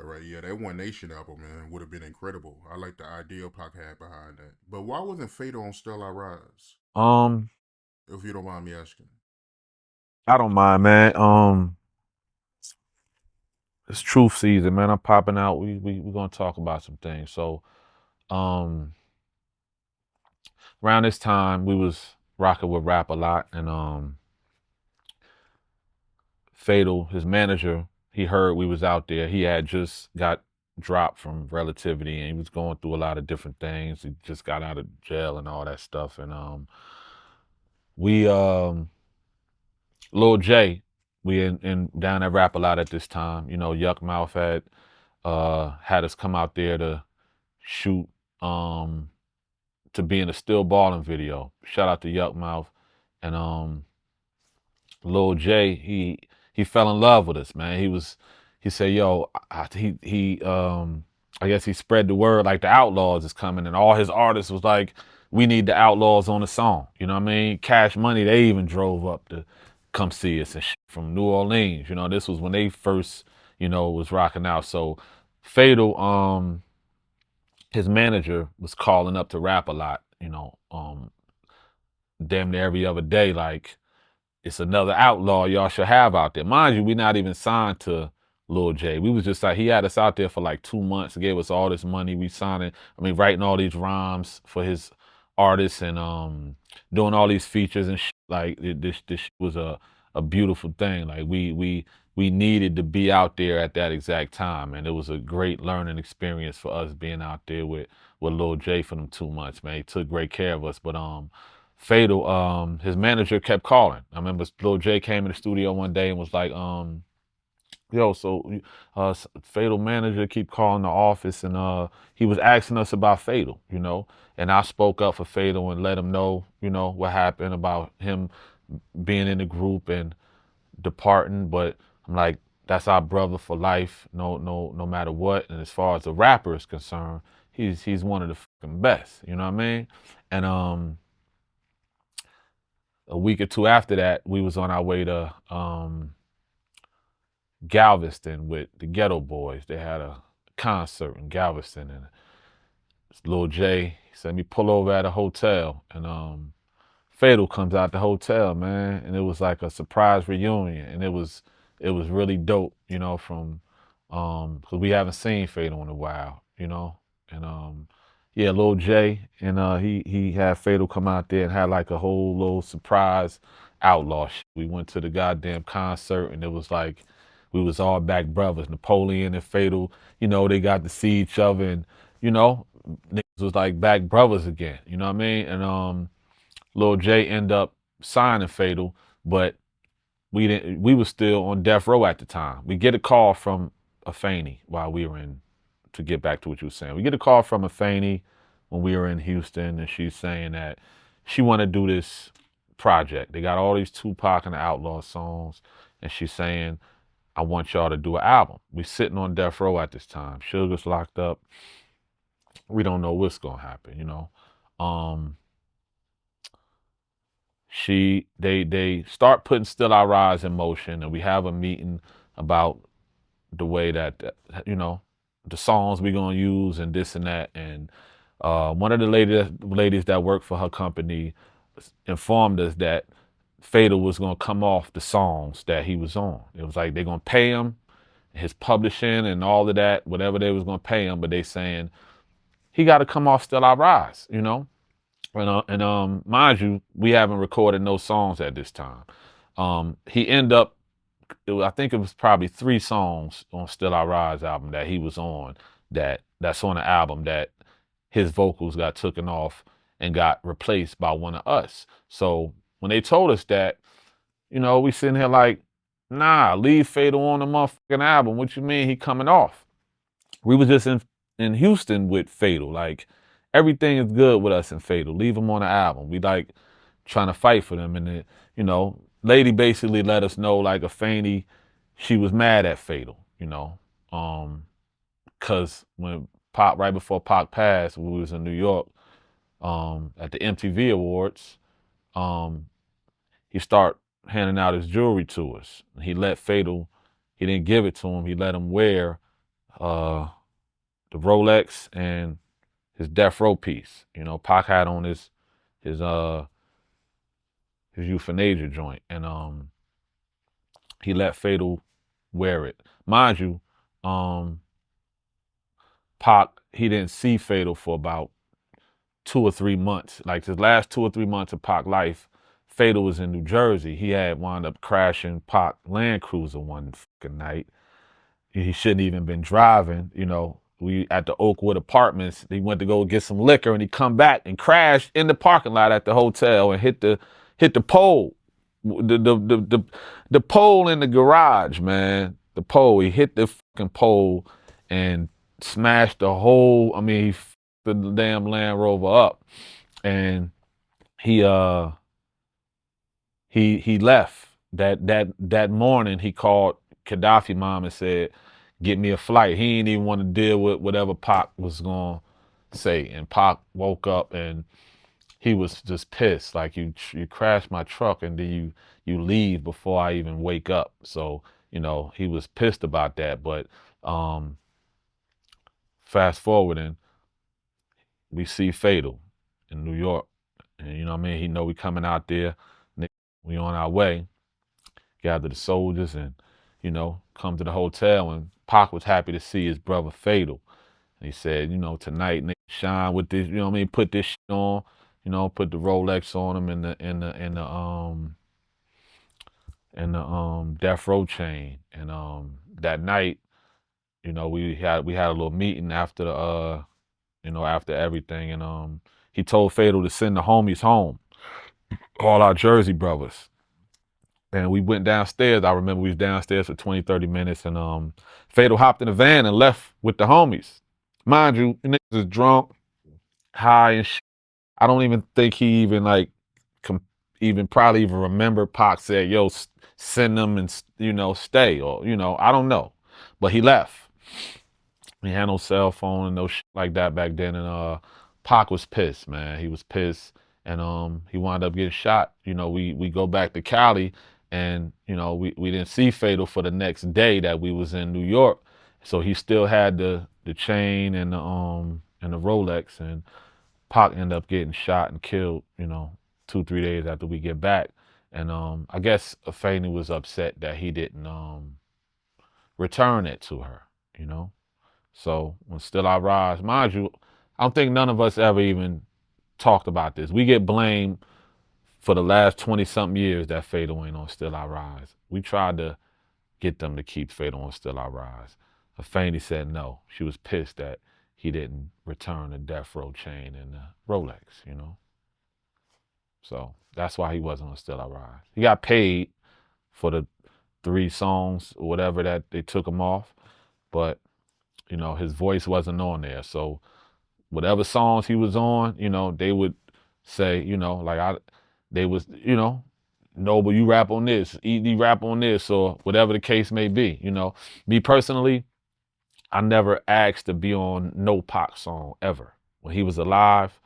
right. Yeah, that One Nation album, man, would have been incredible. I like the idea Pac had behind that. But why wasn't Fatal on Still I Rise? Um, If you don't mind me asking. I don't mind, man. It's truth season, man. I'm popping out. We're gonna talk about some things. So, um, around this time we was rocking with rap a lot, and Fatal, his manager, he heard we was out there. He had just got dropped from Relativity, and he was going through a lot of different things. He just got out of jail and all that stuff, and we Lil J, we in down at Rap a lot at this time. You know, Yuck Mouth had us come out there to shoot to be in a Still Ballin' video. Shout out to Yuck Mouth. And Lil J, he fell in love with us, man. He said, yo, I guess he spread the word like the Outlawz is coming, and all his artists was like, we need the Outlawz on the song. You know what I mean? Cash Money, they even drove up to come see us and shit from New Orleans. You know, this was when they first, was rocking out. So Fatal, his manager was calling up to Rap a lot, damn near every other day, like, it's another outlaw y'all should have out there. Mind you, we not even signed to Lil J. We was just like, he had us out there for like 2 months, gave us all this money. We signing, writing all these rhymes for his artists and doing all these features and shit. Like this shit was a beautiful thing. Like we needed to be out there at that exact time. And it was a great learning experience for us being out there with Lil J for them 2 months, man. He took great care of us. But Fatal, his manager kept calling. I remember Lil J came in the studio one day and was like, yo, so Fatal manager keep calling the office, and he was asking us about Fatal, and I spoke up for Fatal and let him know, what happened about him being in the group and departing. But I'm like, that's our brother for life, no matter what. And as far as the rapper is concerned, he's one of the fucking best, you know what I mean? And a week or two after that, we was on our way to Galveston with the Ghetto Boys. They had a concert in Galveston, and Lil J said, "Let me pull over at a hotel," and Fatal comes out the hotel, man, and it was like a surprise reunion, and it was really dope, from because we haven't seen Fatal in a while, and yeah, Lil J, and he had Fatal come out there and had like a whole little surprise outlaw shit. We went to the goddamn concert, and it was like we was all back brothers. Napoleon and Fatal, they got to see each other, and niggas was like back brothers again. You know what I mean? And Lil J ended up signing Fatal, but we didn't. We was still on death row at the time. We get a call from Afeni while we were in. To get back to what you were saying, we get a call from Afeni when we were in Houston, and she's saying that she want to do this project. They got all these Tupac and the Outlaw songs, and she's saying, I want y'all to do an album. We sitting on death row at this time. Sugar's locked up. We don't know what's gonna happen. Um, they start putting Still I Rise in motion, and we have a meeting about the way that the songs we're gonna use and this and that. And one of the ladies that worked for her company informed us that Fatal was gonna come off the songs that he was on. It was like they're gonna pay him, his publishing and all of that, whatever they was gonna pay him, but they saying he got to come off Still I Rise, and mind you, we haven't recorded no songs at this time. He ended up, I think it was probably 3 songs on Still I Rise album that he was on that's on the album that his vocals got taken off and got replaced by one of us. So when they told us that, we sitting here like, nah, leave Fatal on the motherfucking album. What you mean he coming off? We was just in Houston with Fatal. Like, everything is good with us in Fatal. Leave him on the album. We like trying to fight for them. And lady basically let us know, like, a Fanny, she was mad at Fatal, cause when Pop, right before Pac passed, we was in New York, at the MTV Awards, um, he started handing out his jewelry to us. He let Fatal, he didn't give it to him. He let him wear uh, the Rolex and his death row piece. You know, Pac had on his his euthanasia joint, and he let Fatal wear it. Mind you, um, Pac, he didn't see Fatal for about 2 or 3 months. Like his last 2 or 3 months of Pac life, Fatal was in New Jersey. He had wound up crashing Pac Land Cruiser one fucking night. He shouldn't even been driving. You know, we at the Oakwood Apartments. He went to go get some liquor, and he come back and crashed in the parking lot at the hotel and hit the pole, the pole in the garage, man. The pole. He hit the fucking pole and smashed the whole. I mean, he fucked the damn Land Rover up, and he he left that morning. He called Gaddafi mom and said, "Get me a flight." He didn't even want to deal with whatever Pac was gonna say. And Pac woke up and he was just pissed. Like you crashed my truck and then you leave before I even wake up. So you know he was pissed about that. But fast forwarding, we see Fatal in New York, and you know what I mean. He know we coming out there. We on our way. Gather the soldiers and, you know, come to the hotel. And Pac was happy to see his brother Fatal. And he said, you know, tonight, nigga, shine with this, you know what I mean? Put this shit on, you know, put the Rolex on him and the death row chain. And that night, you know, we had a little meeting after the you know, after everything. And he told Fatal to send the homies home, all our Jersey brothers. And we went downstairs. I remember we was downstairs for 20, 30 minutes, and Fatal hopped in the van and left with the homies. Mind you, the niggas is drunk, high and shit. I don't even think he even like even probably even remember Pac said, "Yo, send them and you know stay," or you know I don't know, but he left. He had no cell phone and no shit like that back then, and Pac was pissed, man. He was pissed, and he wound up getting shot. You know, we go back to Cali, and you know we didn't see Fatal for the next day that we was in New York, so he still had the chain and the Rolex, and Pac ended up getting shot and killed. You know, 2 3 days after we get back, and I guess Afeni was upset that he didn't return it to her. You know. So when Still I Rise, mind you, I don't think none of us ever even talked about this. We get blamed for the last 20 something years that Fatal ain't on Still I Rise. We tried to get them to keep Fatal on Still I Rise. Afeni said no. She was pissed that he didn't return the death row chain and the Rolex, you know. So that's why he wasn't on Still I Rise. He got paid for the 3 songs or whatever that they took him off, but you know, his voice wasn't on there. So whatever songs he was on, you know, they would say, you know, they was, you know, Noble, you rap on this, ED rap on this, or whatever the case may be. You know, me personally, I never asked to be on no Pac song ever. When he was alive,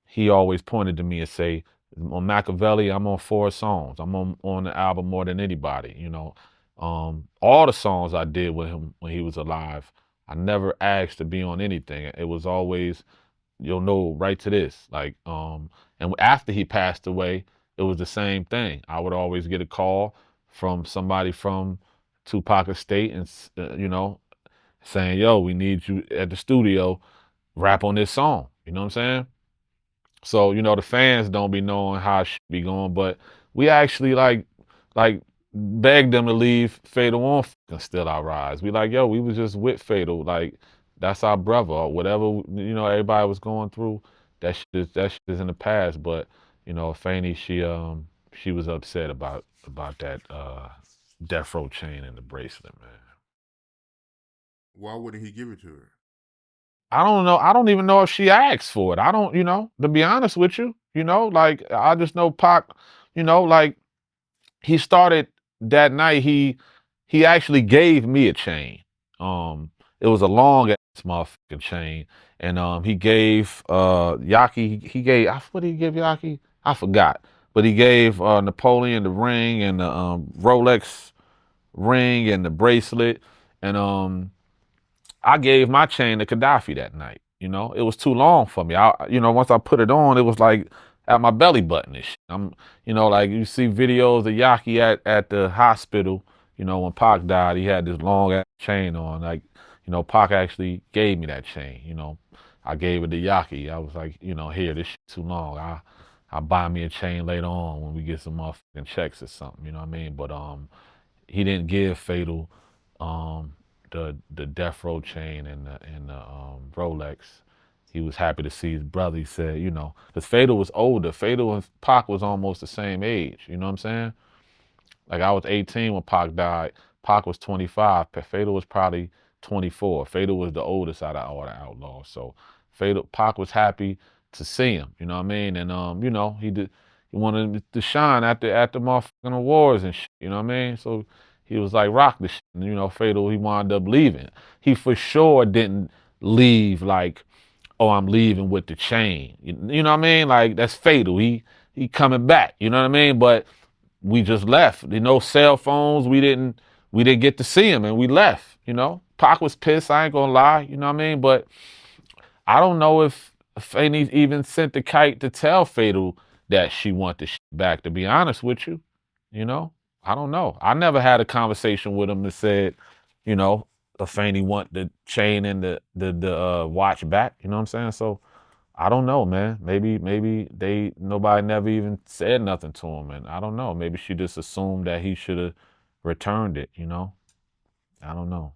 he always pointed to me and say, on Machiavelli, I'm on 4 songs. I'm on the album more than anybody, you know. All the songs I did with him when he was alive, I never asked to be on anything. It was always, you'll know right to this. Like, and after he passed away, it was the same thing. I would always get a call from somebody from Tupac Estate and, you know, saying, yo, we need you at the studio, rap on this song. You know what I'm saying? So, you know, the fans don't be knowing how it should be going, but we actually like begged them to leave Fatal on and Still I Rise. We like, yo, we was just with Fatal. Like, that's our brother or whatever, you know, everybody was going through. That shit is in the past. But, you know, Fanny, she was upset about that death row chain and the bracelet, man. Why wouldn't he give it to her? I don't know. I don't even know if she asked for it. I don't, you know, to be honest with you, you know, like I just know Pac, you know, like he started that night. He actually gave me a chain. It was a long ass motherfucking chain, and he gave Yaki. He gave what did he give Yaki? I forgot, but he gave Napoleon the ring and the Rolex ring and the bracelet, and I gave my chain to Gaddafi that night. You know, it was too long for me. Once I put it on, it was like at my belly button and shit. Like you see videos of Yaki at the hospital. When Pac died, he had this long ass chain on. Like, Pac actually gave me that chain. I gave it to Yaki. I was like, here, this shit too long. I'll buy me a chain later on when we get some motherfucking checks or something. You know what I mean? But he didn't give Fatal um the Death Row chain and the Rolex. He was happy to see his brother. He said, because Fatal was older. Fatal and Pac was almost the same age. You know what I'm saying? Like I was 18 when Pac died. Pac was 25. Fatal was probably 24. Fatal was the oldest out of all the Outlaws. So Pac was happy to see him. You know what I mean? And he wanted to shine at the motherfucking awards and shit. You know what I mean? So he was like rock the shit. And, Fatal, he wound up leaving. He for sure didn't leave like, oh, I'm leaving with the chain. You know what I mean? Like that's Fatal. He coming back. You know what I mean? But we just left. Cell phones. We didn't get to see him, and we left. Pac was pissed. I ain't gonna lie. You know what I mean? But I don't know if Fanny even sent the kite to tell Fatal that she want the shit back. To be honest with you, I don't know. I never had a conversation with him that said, Fanny want the chain and the watch back. You know what I'm saying? So I don't know, man. Maybe nobody never even said nothing to him, and I don't know. Maybe she just assumed that he should have returned it. I don't know.